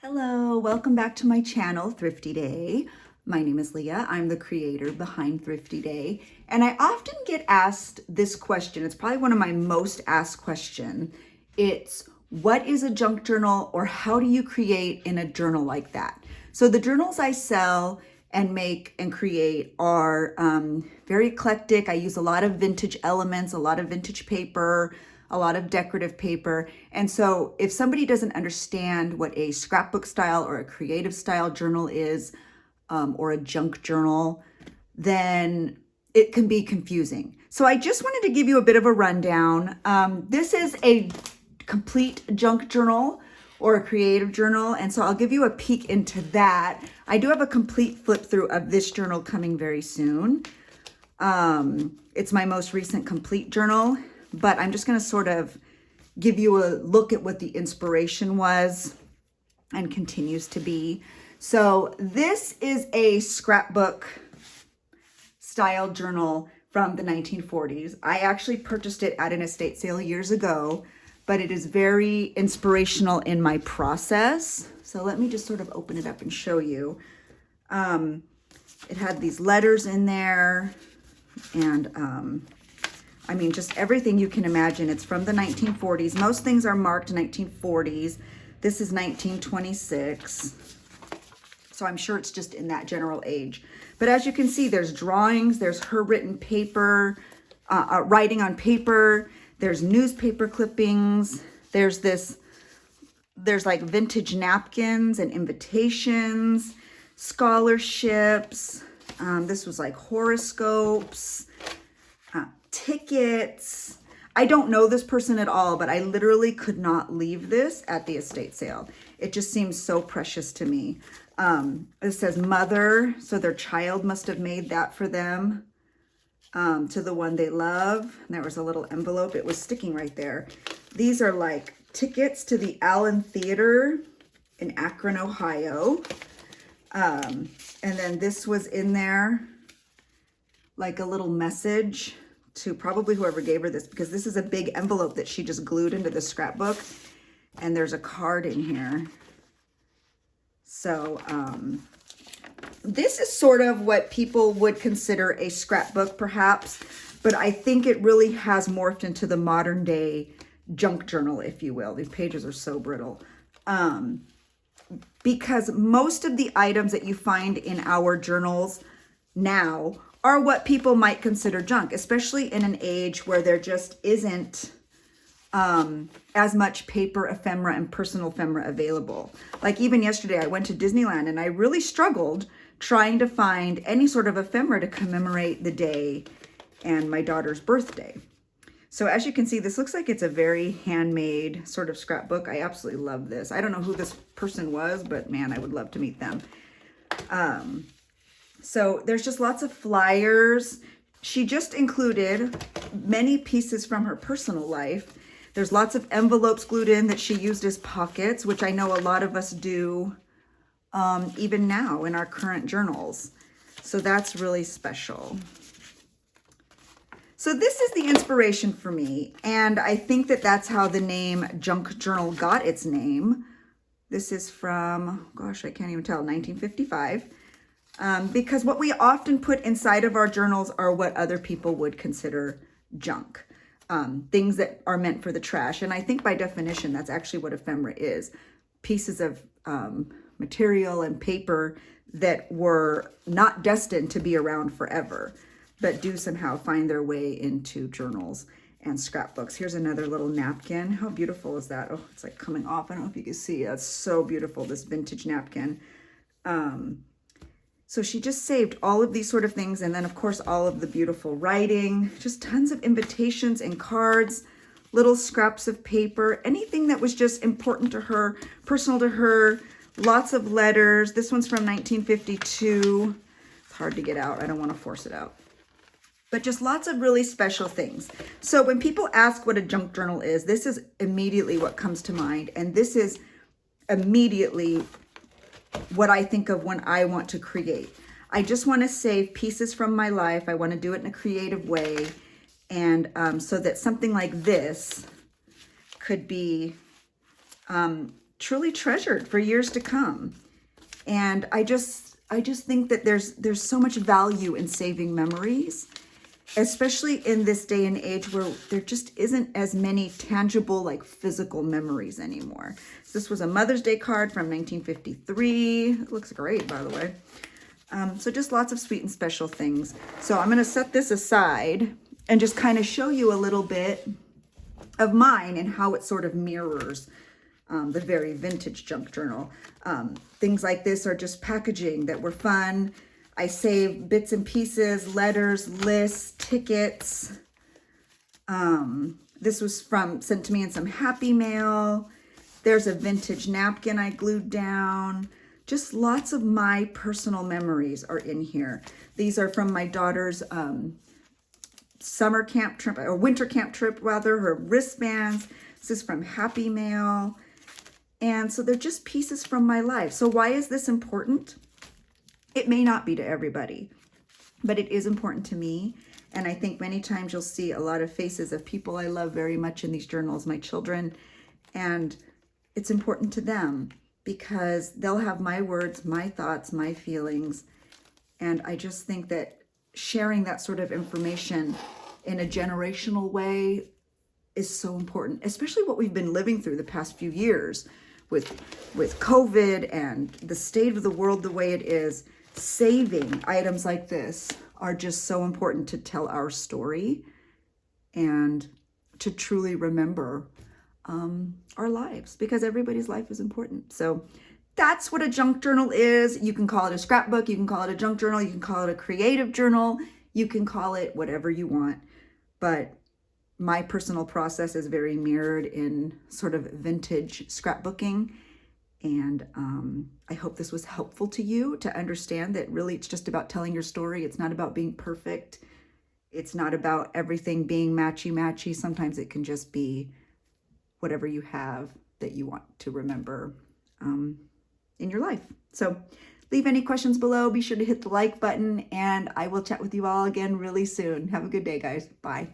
Hello, welcome back to my channel, Thrifty Day. My name is Leah. I'm the creator behind Thrifty Day. And I often get asked this question. It's probably one of my most asked questions. It's, what is a junk journal, or how do you create in a journal like that? So the journals I sell and make and create are very eclectic. I use a lot of vintage elements, a lot of vintage paper, a lot of decorative paper. And so if somebody doesn't understand what a scrapbook style or a creative style journal is, or a junk journal, then it can be confusing. So I just wanted to give you a bit of a rundown. This is a complete junk journal or a creative journal. And so I'll give you a peek into that. I do have a complete flip through of this journal coming very soon. It's my most recent complete journal, but I'm just going to sort of give you a look at what the inspiration was and continues to be. So this is a scrapbook style journal from the 1940s. I actually purchased it at an estate sale years ago, but it is very inspirational in my process. So let me just sort of open it up and show you. It had these letters in there, and I mean, just everything you can imagine. It's from the 1940s. Most things are marked 1940s. This is 1926. So I'm sure it's just in that general age. But as you can see, there's drawings, there's her written paper, writing on paper, there's newspaper clippings, there's like vintage napkins and invitations, scholarships. This was like horoscopes, tickets. I don't know this person at all, but I literally could not leave this at the estate sale. It just seems so precious to me. It says mother, so their child must have made that for them, to the one they love. And there was a little envelope. It was sticking right there. These are like tickets to the Allen Theater in Akron, Ohio. And then this was in there, like a little message to probably whoever gave her this, because this is a big envelope that she just glued into the scrapbook. And there's a card in here. So this is sort of what people would consider a scrapbook perhaps, but I think it really has morphed into the modern day junk journal, if you will. These pages are so brittle. Because most of the items that you find in our journals now are what people might consider junk, especially in an age where there just isn't as much paper ephemera and personal ephemera available. Like even yesterday, I went to Disneyland and I really struggled trying to find any sort of ephemera to commemorate the day and my daughter's birthday. So as you can see, this looks like it's a very handmade sort of scrapbook. I absolutely love this. I don't know who this person was, but man, I would love to meet them. So there's just lots of flyers. She just included many pieces from her personal life. There's lots of envelopes glued in that she used as pockets, which I know a lot of us do even now in our current journals. So that's really special. So this is the inspiration for me, and I think that that's how the name junk journal got its name. This is from, gosh, I can't even tell, 1955. Because what we often put inside of our journals are what other people would consider junk. Things that are meant for the trash. And I think by definition, that's actually what ephemera is. Pieces of material and paper that were not destined to be around forever, but do somehow find their way into journals and scrapbooks. Here's another little napkin. How beautiful is that? Oh, it's like coming off. I don't know if you can see. That's so beautiful, this vintage napkin. So she just saved all of these sort of things. And then of course, all of the beautiful writing, just tons of invitations and cards, little scraps of paper, anything that was just important to her, personal to her, lots of letters. This one's from 1952. It's hard to get out. I don't want to force it out. But just lots of really special things. So when people ask what a junk journal is, this is immediately what comes to mind. And this is immediately what I think of when I want to create. I just want to save pieces from my life. I want to do it in a creative way. And so that something like this could be truly treasured for years to come. And I just think that there's so much value in saving memories, especially in this day and age where there just isn't as many tangible, like physical memories anymore. So this was a Mother's Day card from 1953. It looks great, by the way. So just lots of sweet and special things. So I'm going to set this aside and just kind of show you a little bit of mine and how it sort of mirrors the very vintage junk journal. Things like this are just packaging that were fun. I save bits and pieces, letters, lists, tickets. This was sent to me in some Happy Mail. There's a vintage napkin I glued down. Just lots of my personal memories are in here. These are from my daughter's summer camp trip, or winter camp trip rather, her wristbands. This is from Happy Mail. And so they're just pieces from my life. So why is this important? It may not be to everybody, but it is important to me. And I think many times you'll see a lot of faces of people I love very much in these journals, my children, and it's important to them because they'll have my words, my thoughts, my feelings. And I just think that sharing that sort of information in a generational way is so important, especially what we've been living through the past few years with COVID and the state of the world the way it is. Saving items like this are just so important to tell our story and to truly remember our lives, because everybody's life is important. So that's what a junk journal is. You can call it a scrapbook, you can call it a junk journal, you can call it a creative journal, you can call it whatever you want. But my personal process is very mirrored in sort of vintage scrapbooking. And I hope this was helpful to you to understand that really it's just about telling your story. It's not about being perfect. It's not about everything being matchy-matchy. Sometimes it can just be whatever you have that you want to remember in your life. So leave any questions below. Be sure to hit the like button, and I will chat with you all again really soon. Have a good day, guys. Bye.